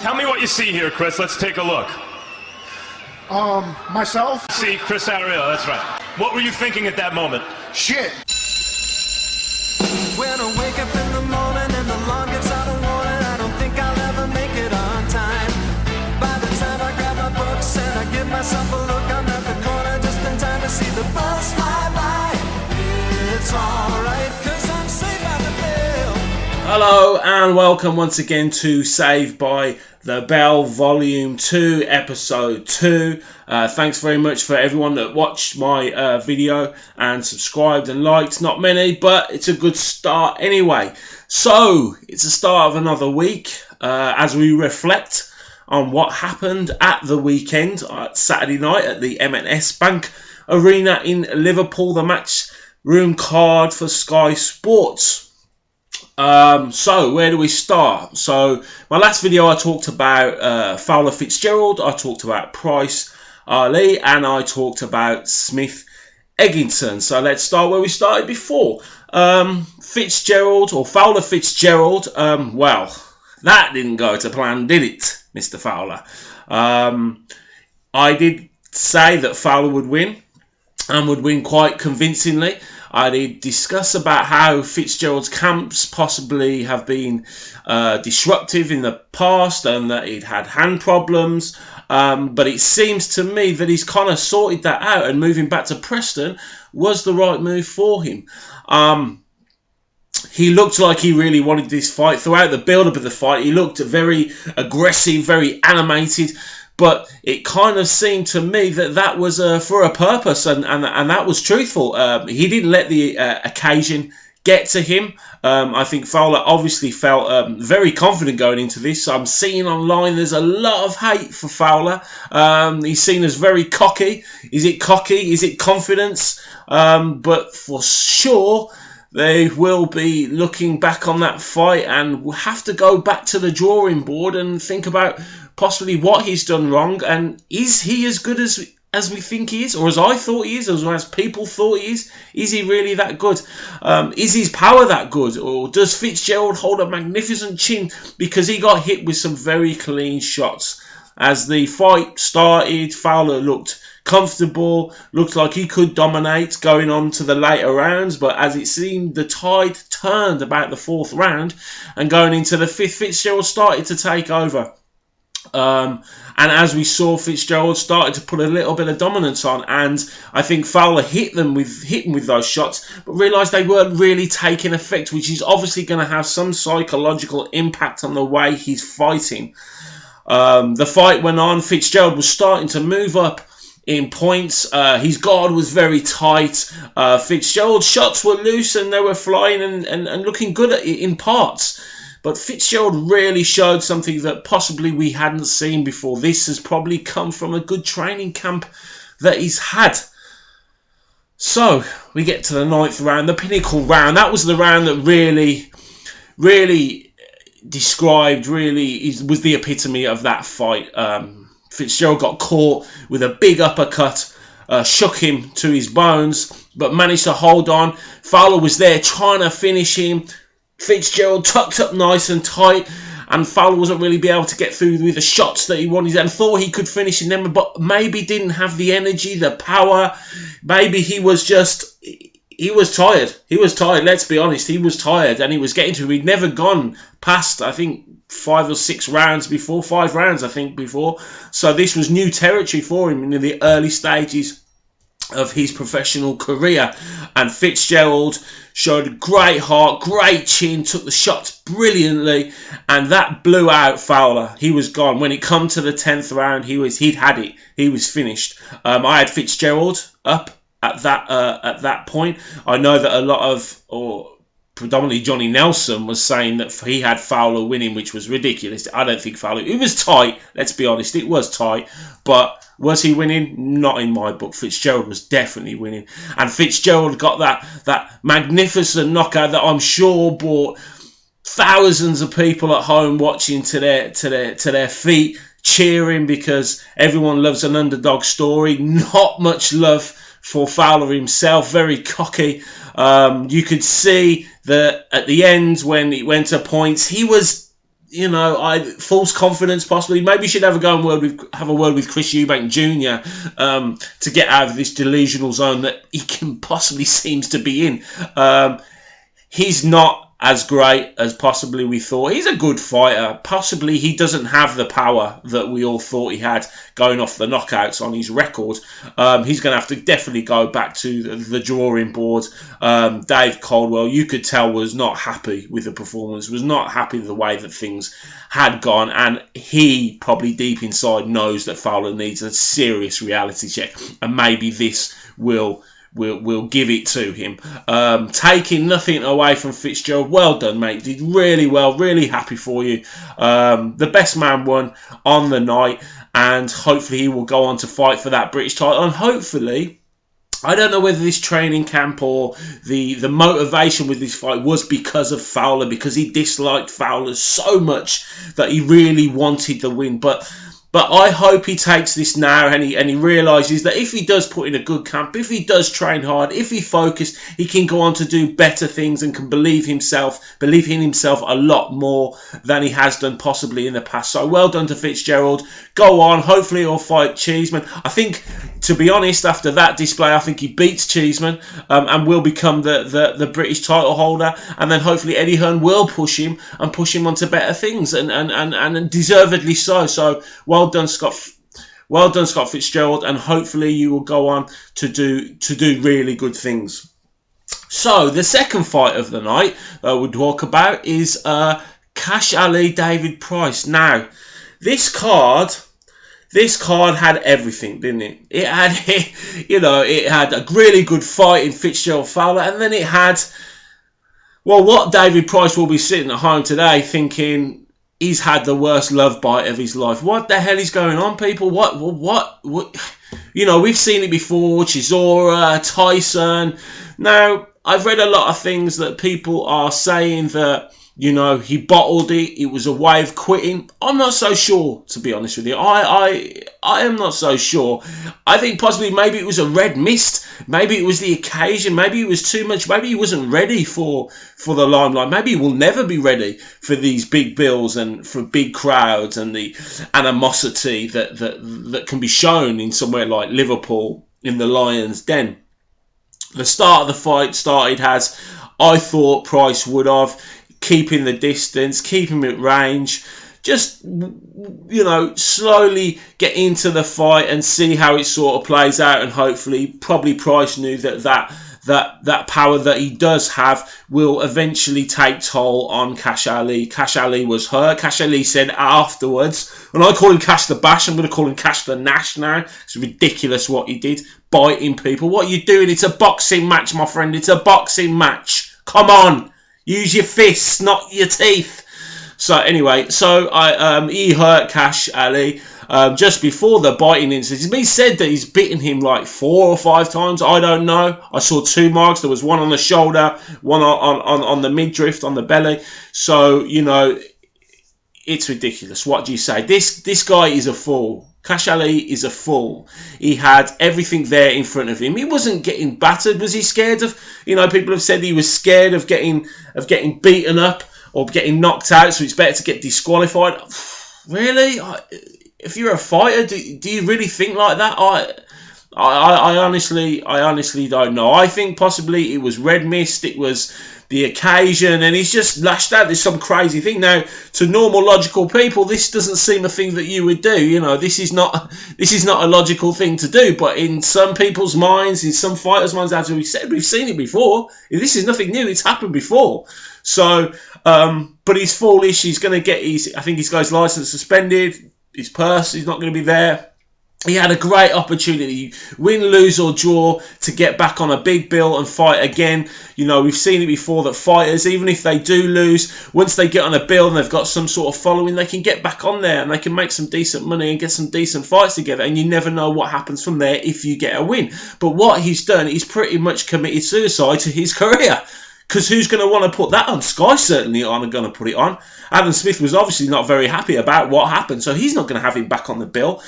Tell me what you see here, Chris. Let's take a look. Myself? See, Chris Ariel, that's right. What were you thinking at that moment? Shit. When I wake up in the morning and the alarm gets out of warning, I don't think I'll ever make it on time. By the time I grab my books and I give myself a look, I'm at the corner just in time to see the bus fly by. It's alright, cause I'm saved by the bell. Hello and welcome once again to Saved by the Bell Volume 2, Episode 2. Thanks very much for everyone that watched my video and subscribed and liked. Not many, but it's a good start anyway. So, it's the start of another week as we reflect on what happened at the weekend, Saturday night at the M&S Bank Arena in Liverpool, the match room card for Sky Sports. So where do we start? So my last video I talked about Fowler Fitzgerald, I talked about Price Ali, and I talked about Smith Eggington. So let's start where we started before. Fitzgerald or Fowler Fitzgerald, well, that didn't go to plan, did it, Mr. Fowler? I did say that Fowler would win and would win quite convincingly. I did discuss about how Fitzgerald's camps possibly have been disruptive in the past and that he'd had hand problems. But it seems to me that he's kind of sorted that out, and moving back to Preston was the right move for him. He looked like he really wanted this fight. Throughout the build-up of the fight, he looked very aggressive, very animated. But it kind of seemed to me that that was for a purpose, and that was truthful. He didn't let the occasion get to him. I think Fowler obviously felt very confident going into this. I'm seeing online there's a lot of hate for Fowler. He's seen as very cocky. Is it cocky? Is it confidence? But for sure, they will be looking back on that fight and will have to go back to the drawing board and think about possibly what he's done wrong, and is he as good as we think he is, or as I thought he is, or as people thought he is? Is he really that good? Is his power that good, or does Fitzgerald hold a magnificent chin because he got hit with some very clean shots? As the fight started, Fowler looked comfortable, looked like he could dominate going on to the later rounds, but as it seemed the tide turned about the fourth round and going into the fifth, Fitzgerald started to take over. And as we saw, Fitzgerald started to put a little bit of dominance on, and I think Fowler hit him with those shots, but realised they weren't really taking effect, which is obviously going to have some psychological impact on the way he's fighting. The fight went on. Fitzgerald was starting to move up in points. His guard was very tight. Fitzgerald's shots were loose and they were flying and looking good in parts. But Fitzgerald really showed something that possibly we hadn't seen before. This has probably come from a good training camp that he's had. So, we get to the ninth round, the pinnacle round. That was the round that really described, was the epitome of that fight. Fitzgerald got caught with a big uppercut, shook him to his bones, but managed to hold on. Fowler was there trying to finish him. Fitzgerald tucked up nice and tight, and Fowler wasn't really be able to get through with the shots that he wanted and thought he could finish in them, but maybe didn't have the energy, the power. Maybe he was tired. He was tired, let's be honest. He was tired, and he was getting to, he'd never gone past, I think, 5 or 6 rounds before. 5 rounds, I think, before. So this was new territory for him in the early stages of his professional career, and Fitzgerald showed great heart, great chin, took the shots brilliantly, and that blew out Fowler. He was gone. When it come to the 10th round, he'd had it. He was finished. I had Fitzgerald up at that point. I know that a lot of, or predominantly Johnny Nelson, was saying that he had Fowler winning, which was ridiculous. I don't think Fowler, it was tight, let's be honest, it was tight, but was he winning? Not in my book. Fitzgerald was definitely winning, and Fitzgerald got that magnificent knockout that I'm sure brought thousands of people at home watching to their feet, cheering, because everyone loves an underdog story. Not much love for Fowler himself, very cocky. You could see that at the end when it went to points, he was you know, false confidence possibly. Maybe you should have a word with Chris Eubank Jr. To get out of this delusional zone that he can possibly seems to be in. He's not as great as possibly we thought. He's a good fighter. Possibly he doesn't have the power that we all thought he had going off the knockouts on his record. He's going to have to definitely go back to the drawing board. Dave Caldwell, you could tell, was not happy with the performance, was not happy with the way that things had gone, and he probably deep inside knows that Fowler needs a serious reality check, and maybe this will give it to him. Taking nothing away from Fitzgerald. Well done, mate. Did really well. Really happy for you. The best man won on the night, and hopefully he will go on to fight for that British title. And hopefully, I don't know whether this training camp or the motivation with this fight was because of Fowler, because he disliked Fowler so much that he really wanted the win. But I hope he takes this now and he realises that if he does put in a good camp, if he does train hard, if he focused, he can go on to do better things and can believe in himself a lot more than he has done possibly in the past. So well done to Fitzgerald. Go on. Hopefully he'll fight Cheeseman. I think, to be honest, after that display, I think he beats Cheeseman and will become the British title holder. And then hopefully Eddie Hearn will push him onto better things and deservedly so. So well done, Scott. Well done, Scott Fitzgerald, and hopefully you will go on to do really good things. So the second fight of the night we'll talk about is Cash Ali David Price. Now, this card had everything, didn't it? It had a really good fight in Fitzgerald Fowler, and then it had, well, what David Price will be sitting at home today thinking, he's had the worst love bite of his life. What the hell is going on, people? What? You know, we've seen it before. Chisora, Tyson. Now, I've read a lot of things that people are saying that, you know, he bottled it. It was a way of quitting. I'm not so sure, to be honest with you. I am not so sure. I think possibly maybe it was a red mist. Maybe it was the occasion. Maybe it was too much. Maybe he wasn't ready for the limelight. Maybe he will never be ready for these big bills and for big crowds and the animosity that can be shown in somewhere like Liverpool in the Lions' Den. The start of the fight started as I thought Price would have. Keeping the distance, keeping at range, just, you know, slowly get into the fight and see how it sort of plays out, and hopefully, probably Price knew that power that he does have will eventually take toll on Cash Ali. Cash Ali was hurt. Cash Ali said afterwards, when I call him Cash the Bash, I'm going to call him Cash the Nash now. It's ridiculous what he did, biting people. What are you doing? It's a boxing match, my friend. It's a boxing match. Come on. Use your fists, not your teeth. So anyway, he hurt Cash Ali just before the biting incident. It's been said that he's bitten him like 4 or 5 times. I don't know. I saw 2 marks. There was one on the shoulder, one on the midriff, on the belly. So, you know, it's ridiculous. What do you say? This guy is a fool. Cash Ali is a fool. He had everything there in front of him. He wasn't getting battered. Was he scared of? You know, people have said he was scared of getting beaten up or getting knocked out, so it's better to get disqualified. Really? If you're a fighter, do you really think like that? I honestly don't know. I think possibly it was red mist. It was the occasion, and he's just lashed out. There's some crazy thing. Now, to normal logical people, this doesn't seem a thing that you would do. You know, this is not a logical thing to do. But in some people's minds, in some fighters' minds, as we said, we've seen it before. This is nothing new. It's happened before. So, but he's foolish. He's going to get I think he's got his license suspended. His purse, he's not going to be there. He had a great opportunity, win, lose or draw, to get back on a big bill and fight again. You know, we've seen it before that fighters, even if they do lose, once they get on a bill and they've got some sort of following, they can get back on there and they can make some decent money and get some decent fights together. And you never know what happens from there if you get a win. But what he's done, he's pretty much committed suicide to his career. Because who's going to want to put that on? Sky certainly aren't going to put it on. Alan Smith was obviously not very happy about what happened, so he's not going to have him back on the bill.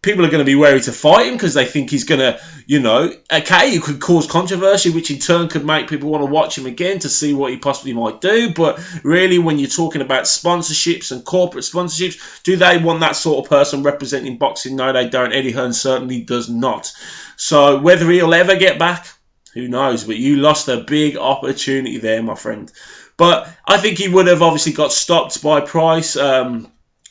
People are going to be wary to fight him because they think he's going to, he could cause controversy, which in turn could make people want to watch him again to see what he possibly might do. But really, when you're talking about sponsorships and corporate sponsorships, do they want that sort of person representing boxing? No, they don't. Eddie Hearn certainly does not. So whether he'll ever get back, who knows? But you lost a big opportunity there, my friend. But I think he would have obviously got stopped by Price.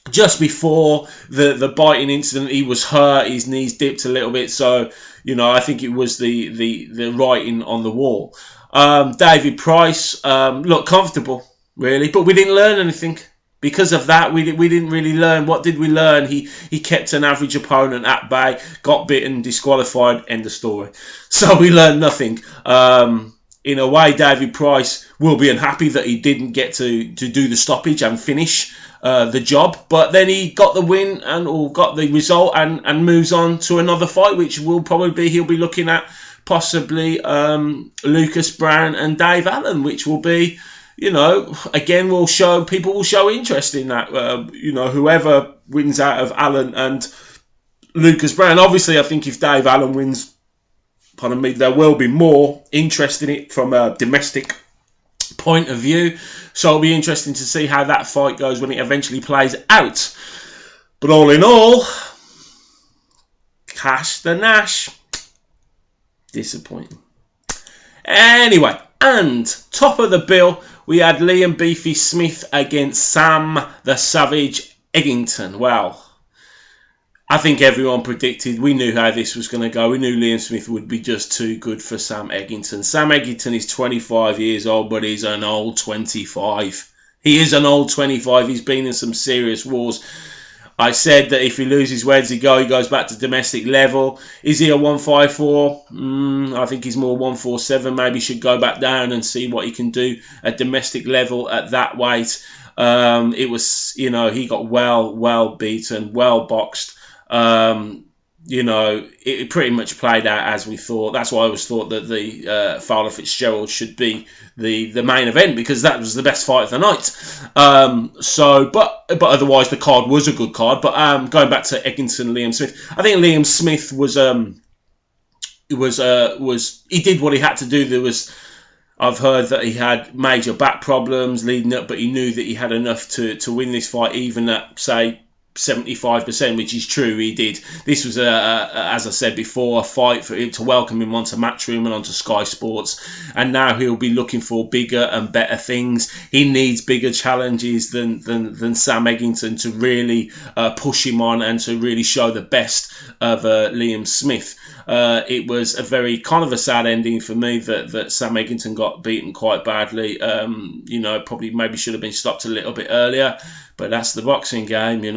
Just before the biting incident, he was hurt. His knees dipped a little bit. So, I think it was the writing on the wall. David Price looked comfortable, really. But we didn't learn anything. Because of that, we didn't really learn. What did we learn? He kept an average opponent at bay, got bitten, disqualified, end of story. So we learned nothing. In a way, David Price will be unhappy that he didn't get to do the stoppage and finish the job. But then he got the win or got the result and moves on to another fight, which will probably he'll be looking at possibly Lucas Brown and Dave Allen, which will be, again, people will show interest in that. Whoever wins out of Allen and Lucas Brown. Obviously, I think if Dave Allen wins, there will be more interest in it from a domestic point of view. So it'll be interesting to see how that fight goes when it eventually plays out. But all in all, Cash the Nash. Disappointing. Anyway, and top of the bill, we had Liam Beefy Smith against Sam the Savage Eggington. Well, I think everyone predicted, we knew how this was going to go. We knew Liam Smith would be just too good for Sam Eggington. Sam Eggington is 25 years old, but he's an old 25. He is an old 25. He's been in some serious wars. I said that if he loses, where does he go? He goes back to domestic level. Is he a 154? I think he's more 147. Maybe should go back down and see what he can do at domestic level at that weight. It was, he got well beaten, well boxed. It pretty much played out as we thought. That's why I always thought that the Fowler Fitzgerald should be the main event, because that was the best fight of the night. But otherwise the card was a good card. But going back to Eggington, Liam Smith, I think Liam Smith was he did what he had to do. I've heard that he had major back problems leading up, but he knew that he had enough to win this fight, even at, say, 75%, which is true. He did. This was as I said before, a fight for him to welcome him onto Matchroom and onto Sky Sports, and now he'll be looking for bigger and better things. He needs bigger challenges than Sam Eggington to really push him on and to really show the best of Liam Smith. It was a very kind of a sad ending for me that Sam Eggington got beaten quite badly. Probably maybe should have been stopped a little bit earlier. But that's the boxing game, he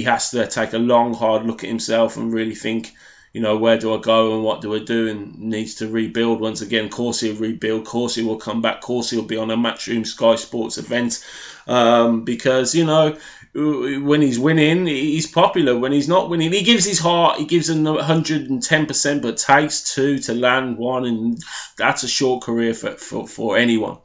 has to take a long, hard look at himself and really think, where do I go and what do I do, and needs to rebuild once again. Of course he'll rebuild, of course he will come back, of course he'll be on a Matchroom Sky Sports event, because, when he's winning, he's popular. When he's not winning, he gives his heart, he gives 110%, but takes two to land one, and that's a short career for anyone.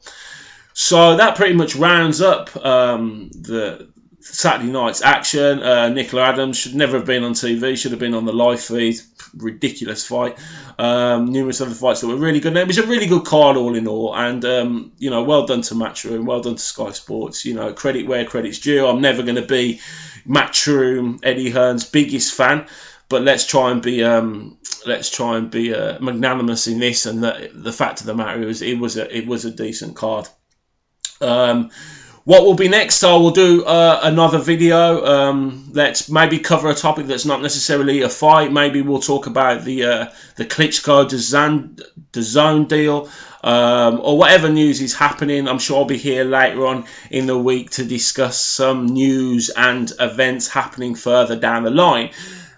So that pretty much rounds up the Saturday night's action. Nicola Adams should never have been on TV, should have been on the live feed. Ridiculous fight. Numerous other fights that were really good. It was a really good card all in all, and well done to Matchroom, well done to Sky Sports. Credit where credit's due. I'm never going to be Matchroom Eddie Hearn's biggest fan, but let's try and be magnanimous in this. And the fact of the matter is, it was a decent card. What will be next? I will do another video. Let's maybe cover a topic that's not necessarily a fight. Maybe we'll talk about the Klitschko DAZN deal, or whatever news is happening. I'm sure I'll be here later on in the week to discuss some news and events happening further down the line.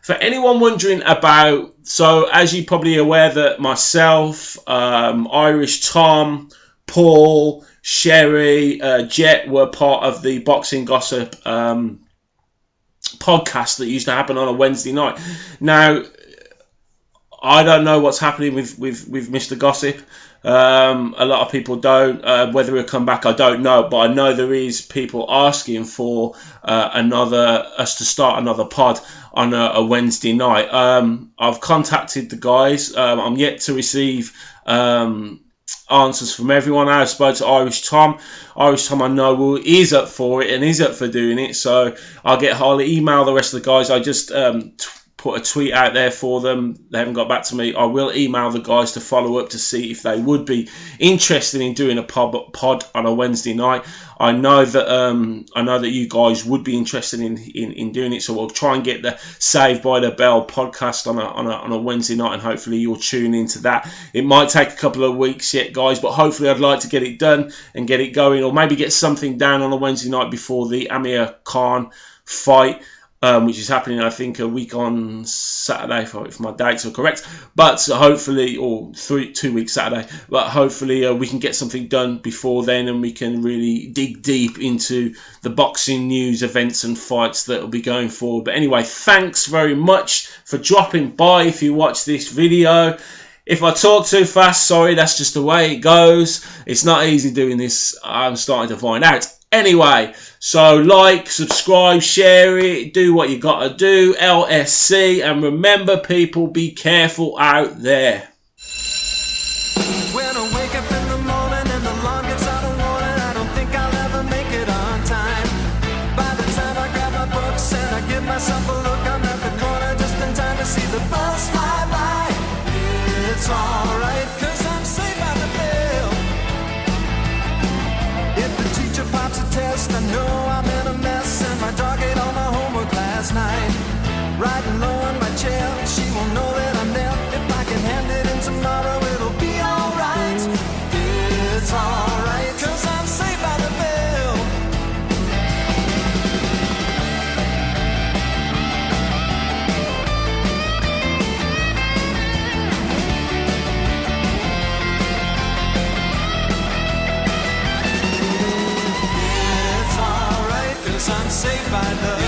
For anyone wondering about, so as you're probably aware that myself, Irish Tom, Paul, Sherry, Jet were part of the Boxing Gossip podcast that used to happen on a Wednesday night. Now, I don't know what's happening with Mr. Gossip. A lot of people don't. Whether he'll come back, I don't know. But I know there is people asking for us to start another pod on a Wednesday night. I've contacted the guys. I'm yet to receive answers from everyone. I spoke to Irish Tom. Irish Tom, I know, is up for it and is up for doing it. So I'll email the rest of the guys. I just put a tweet out there for them. They haven't got back to me. I will email the guys to follow up to see if they would be interested in doing a pod on a Wednesday night. I know that you guys would be interested in doing it, so we'll try and get the Saved by the Bell podcast on a Wednesday night, and hopefully you'll tune into that. It might take a couple of weeks yet, guys, but hopefully I'd like to get it done and get it going, or maybe get something down on a Wednesday night before the Amir Khan fight, which is happening, I think, a week on Saturday, if my dates are correct. But hopefully, or 2 weeks Saturday. But hopefully, we can get something done before then, and we can really dig deep into the boxing news, events, and fights that will be going forward. But anyway, thanks very much for dropping by. If you watch this video, if I talk too fast, sorry, that's just the way it goes. It's not easy doing this. I'm starting to find out. Anyway, so like, subscribe, share it, do what you gotta do, LSC, and remember, people, be careful out there. When I wake up in the morning and the alarm gets out of warning, I don't think I'll ever make it on time. By the time I grab my books and I give myself a look, I'm at the corner just in time to see the bus fly by. It's alright, 'cause I'm safe by the bell. If the teacher pops a test, I know I'm in a mess, and my dog ate all my homework last night. Riding low on my chair, she won't know that I'm there. If I can hand it in tomorrow, it'll be alright. It's alright, 'cause I'm safe by the bell. It's alright, 'cause I'm saved by the